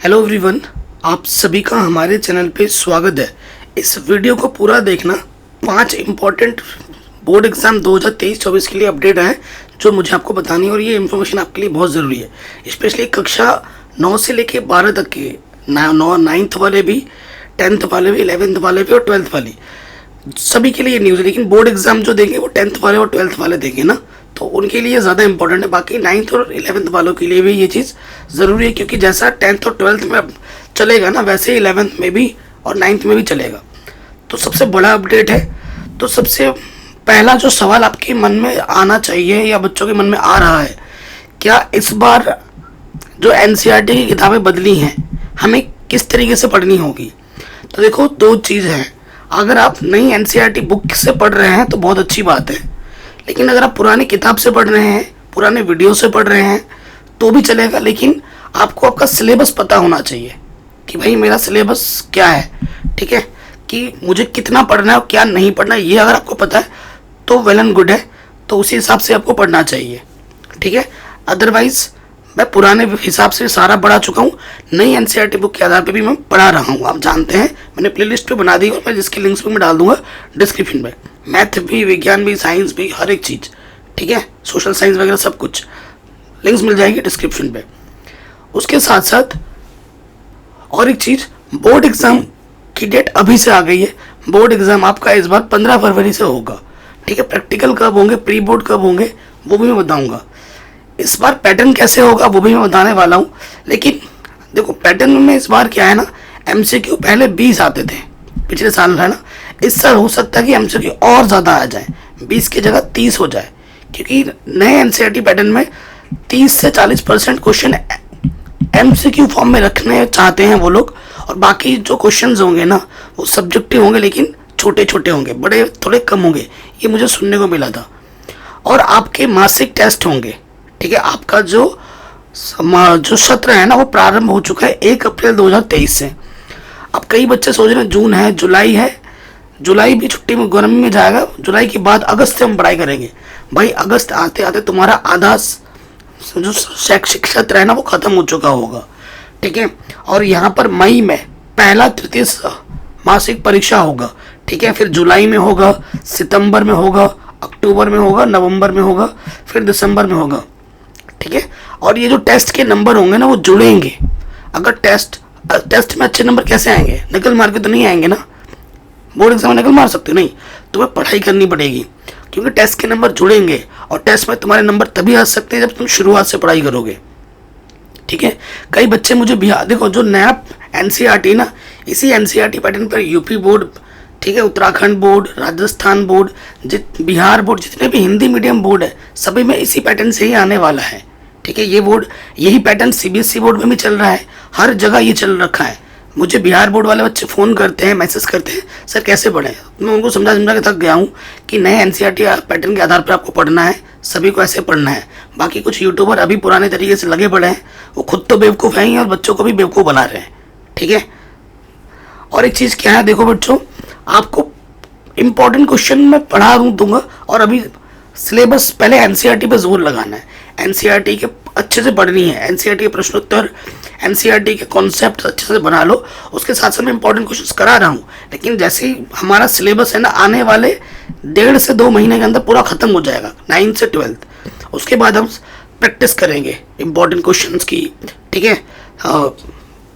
Hello everyone, आप सभी का हमारे चैनल पे स्वागत है। इस वीडियो को पूरा देखना। 5 इम्पोर्टेंट बोर्ड एग्जाम 2023-24 के लिए अपडेट है जो मुझे आपको बतानी है और ये इन्फॉर्मेशन आपके लिए बहुत ज़रूरी है। स्पेशली कक्षा 9 से लेके 12 तक के 9th वाले भी, 10th वाले भी, 11th वाले भी और 12th वाले सभी के लिए न्यूज़ है। लेकिन बोर्ड एग्जाम जो देंगे वो 10th वाले और 12th वाले देंगे ना, तो उनके लिए ज़्यादा इंपॉर्टेंट है। बाकी 9th और 11th वालों के लिए भी ये चीज़ ज़रूरी है, क्योंकि जैसा 10th और 12th में अब चलेगा ना, वैसे 11th में भी और 9th में भी चलेगा। तो सबसे बड़ा अपडेट है। तो सबसे पहला जो सवाल आपके मन में आना चाहिए या बच्चों के मन में आ रहा है, क्या इस बार जो NCERT की किताबें बदली हैं हमें किस तरीके से पढ़नी होगी? तो देखो, 2 चीज़ हैं। अगर आप नई NCERT बुक से पढ़ रहे हैं तो बहुत अच्छी बात है, लेकिन अगर आप पुरानी किताब से पढ़ रहे हैं, पुराने वीडियो से पढ़ रहे हैं तो भी चलेगा। लेकिन आपको आपका सिलेबस पता होना चाहिए कि भाई मेरा सिलेबस क्या है, ठीक है, कि मुझे कितना पढ़ना है और क्या नहीं पढ़ना है। ये अगर आपको पता है तो वेल एंड गुड है, तो उसी हिसाब से आपको पढ़ना चाहिए, ठीक है। अदरवाइज़ मैं पुराने हिसाब से सारा पढ़ा चुका हूँ, नई NCERT बुक के आधार पे भी मैं पढ़ा रहा हूँ। आप जानते हैं, मैंने प्लेलिस्ट पे बना दी और मैं जिसकी लिंक्स भी मैं डाल दूंगा डिस्क्रिप्शन में। मैथ भी, विज्ञान भी, साइंस भी, हर एक चीज़, ठीक है, सोशल साइंस वगैरह सब कुछ लिंक्स मिल जाएगी डिस्क्रिप्शन पे। उसके साथ साथ और एक चीज़, बोर्ड एग्ज़ाम की डेट अभी से आ गई है। बोर्ड एग्ज़ाम आपका इस बार 15 फरवरी से होगा, ठीक है। प्रैक्टिकल कब होंगे, प्री बोर्ड कब होंगे, वो भी मैं बताऊँगा। इस बार पैटर्न कैसे होगा वो भी मैं बताने वाला हूँ। लेकिन देखो, पैटर्न में इस बार क्या है ना, MCQ पहले 20 आते थे पिछले साल, है ना। इस साल हो सकता है कि MCQ और ज़्यादा आ जाए, 20 की जगह 30 हो जाए, क्योंकि नए NCERT पैटर्न में 30 से 40% क्वेश्चन MCQ फॉर्म में रखने चाहते हैं वो लोग, और बाकी जो क्वेश्चंस होंगे ना वो सब्जेक्टिव होंगे, लेकिन छोटे छोटे होंगे, बड़े थोड़े कम होंगे। ये मुझे सुनने को मिला था। और आपके मासिक टेस्ट होंगे, ठीक है। आपका जो सत्र है ना वो प्रारंभ हो चुका है 1 अप्रैल 2023 से। अब कई बच्चे सोच रहे हैं जून है, जुलाई है, जुलाई भी छुट्टी में, गर्मी में जाएगा। जुलाई के बाद अगस्त से हम पढ़ाई करेंगे। भाई अगस्त आते आते तुम्हारा आधा जो शैक्षिक सत्र है ना वो खत्म हो चुका होगा, ठीक है। और यहाँ पर मई में पहला तृतीय मासिक परीक्षा होगा, ठीक है। फिर जुलाई में होगा, सितंबर में होगा, अक्टूबर में होगा, नवंबर में होगा, फिर दिसंबर में होगा, ठीक है। और ये जो टेस्ट के नंबर होंगे ना वो जुड़ेंगे। अगर टेस्ट में अच्छे नंबर कैसे आएंगे? नकल मार के तो नहीं आएंगे ना। बोर्ड एग्जाम में नकल मार सकते हो नहीं, तुम्हें पढ़ाई करनी पड़ेगी, क्योंकि टेस्ट के नंबर जुड़ेंगे। और टेस्ट में तुम्हारे नंबर तभी आ सकते हैं जब तुम शुरुआत से पढ़ाई करोगे, ठीक है। कई बच्चे मुझे बिहार, देखो जो नया NCERT ना, इसी NCERT पैटर्न पर यूपी बोर्ड, ठीक है, Uttarakhand board, Rajasthan board, Bihar board, जितने भी हिंदी मीडियम बोर्ड है सभी में इसी पैटर्न से ही आने वाला है, ठीक है। ये बोर्ड, यही पैटर्न CBSE बोर्ड में भी चल रहा है, हर जगह ये चल रखा है। मुझे बिहार बोर्ड वाले बच्चे फ़ोन करते हैं, मैसेज करते हैं, सर कैसे पढ़ें। मैं उनको समझा के थक गया हूँ कि नए NCERT पैटर्न के आधार पर आपको पढ़ना है, सभी को ऐसे पढ़ना है। बाकी कुछ यूट्यूबर अभी पुराने तरीके से लगे पड़े हैं, वो खुद तो बेवकूफ़ हैं ही और बच्चों को भी बेवकूफ़ बना रहे हैं, ठीक है। और एक चीज़ क्या है, देखो बच्चों, आपको इम्पोर्टेंट क्वेश्चन मैं पढ़ा दूंगा, और अभी सिलेबस पहले NCERT पे जोर लगाना है। NCERT के अच्छे से पढ़नी है, NCERT के प्रश्नोत्तर, NCERT के कॉन्सेप्ट अच्छे से बना लो। उसके साथ साथ मैं इंपॉर्टेंट क्वेश्चंस करा रहा हूँ, लेकिन जैसे ही हमारा सिलेबस है ना, आने वाले 1.5 से 2 महीने के अंदर पूरा ख़त्म हो जाएगा, 9th से 12th। उसके बाद हम प्रैक्टिस करेंगे इंपॉर्टेंट क्वेश्चंस की, ठीक है।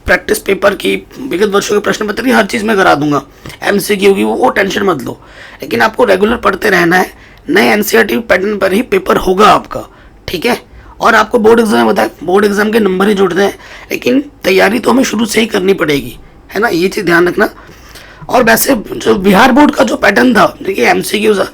प्रैक्टिस पेपर की, विगत वर्षों के प्रश्न पत्र की, हर चीज़ मैं करा दूंगा। MCQ की वो टेंशन मत लो, लेकिन आपको रेगुलर पढ़ते रहना है। नए NCERT पैटर्न पर ही पेपर होगा आपका, ठीक है। और आपको बोर्ड एग्जाम में बताया, बोर्ड एग्जाम के नंबर ही जुड़ते हैं, लेकिन तैयारी तो हमें शुरू से ही करनी पड़ेगी, है ना, ये चीज़ ध्यान रखना। और वैसे जो बिहार बोर्ड का जो पैटर्न था, देखिए MCQ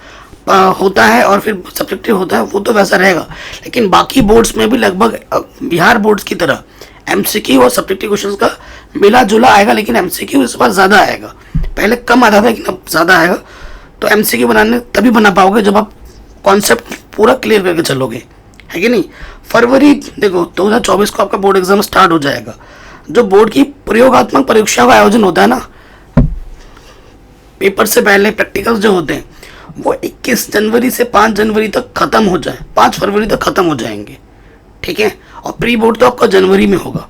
होता है और फिर सब्जेक्टिव होता है, वो तो वैसा रहेगा। लेकिन बाकी बोर्ड्स में भी लगभग बिहार बोर्ड्स की तरह MCQ और सब्जेक्टिव क्वेश्चंस का मिला जुला आएगा, लेकिन MCQ इस बार ज़्यादा आएगा। पहले कम आता था, लेकिन अब ज़्यादा आएगा। तो MCQ बनाने तभी बना पाओगे जब आप कॉन्सेप्ट पूरा क्लियर करके चलोगे, है कि नहीं। फरवरी देखो 2024 को आपका बोर्ड एग्जाम स्टार्ट हो जाएगा। जो बोर्ड की प्रयोगात्मक परीक्षा का आयोजन होता है ना, पेपर से पहले प्रैक्टिकल्स जो होते हैं, वो 21 जनवरी से 5 जनवरी तक खत्म हो जाए, 5 फरवरी तक खत्म हो जाएंगे, ठीक है। और प्री बोर्ड तो आपका जनवरी में होगा,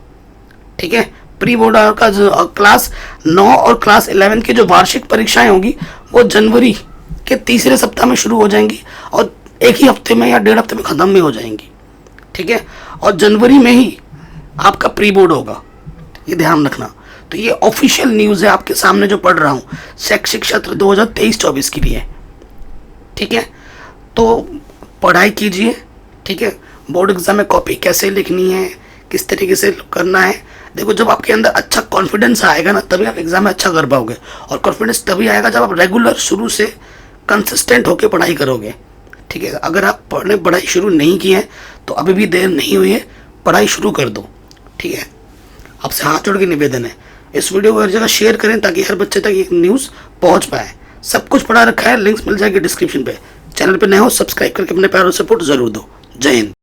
ठीक है। प्री बोर्ड का जो क्लास 9 और क्लास 11 की जो वार्षिक परीक्षाएं होंगी वो जनवरी के तीसरे सप्ताह में शुरू हो जाएंगी और एक ही हफ्ते में या 1.5 हफ्ते में ख़त्म भी हो जाएंगी। ठीक है, और जनवरी में ही आपका प्री बोर्ड होगा, ये ध्यान रखना। तो ये ऑफिशियल न्यूज़ है, आपके सामने जो पढ़ रहा हूँ शैक्षिक सत्र 2023-24 के लिए। ठीक है, तो पढ़ाई कीजिए। ठीक है, बोर्ड एग्जाम में कॉपी कैसे लिखनी है, किस तरीके से करना है। देखो, जब आपके अंदर अच्छा कॉन्फिडेंस आएगा ना, तभी आप एग्जाम में अच्छा कर पाओगे। और कॉन्फिडेंस तभी आएगा जब आप रेगुलर शुरू से कंसिस्टेंट होकर पढ़ाई करोगे। ठीक है, अगर आप पढ़ाई शुरू नहीं की है तो अभी भी देर नहीं हुई है, पढ़ाई शुरू कर दो। ठीक है, आपसे हाथ जोड़ के निवेदन है, इस वीडियो को हर जगह शेयर करें ताकि हर बच्चे तक ये न्यूज़ पहुंच पाए। सब कुछ पढ़ा रखा है, लिंक्स मिल जाएगी डिस्क्रिप्शन पे। चैनल पे नए हो सब्सक्राइब करके अपने प्यार और सपोर्ट जरूर दो। जय हिंद।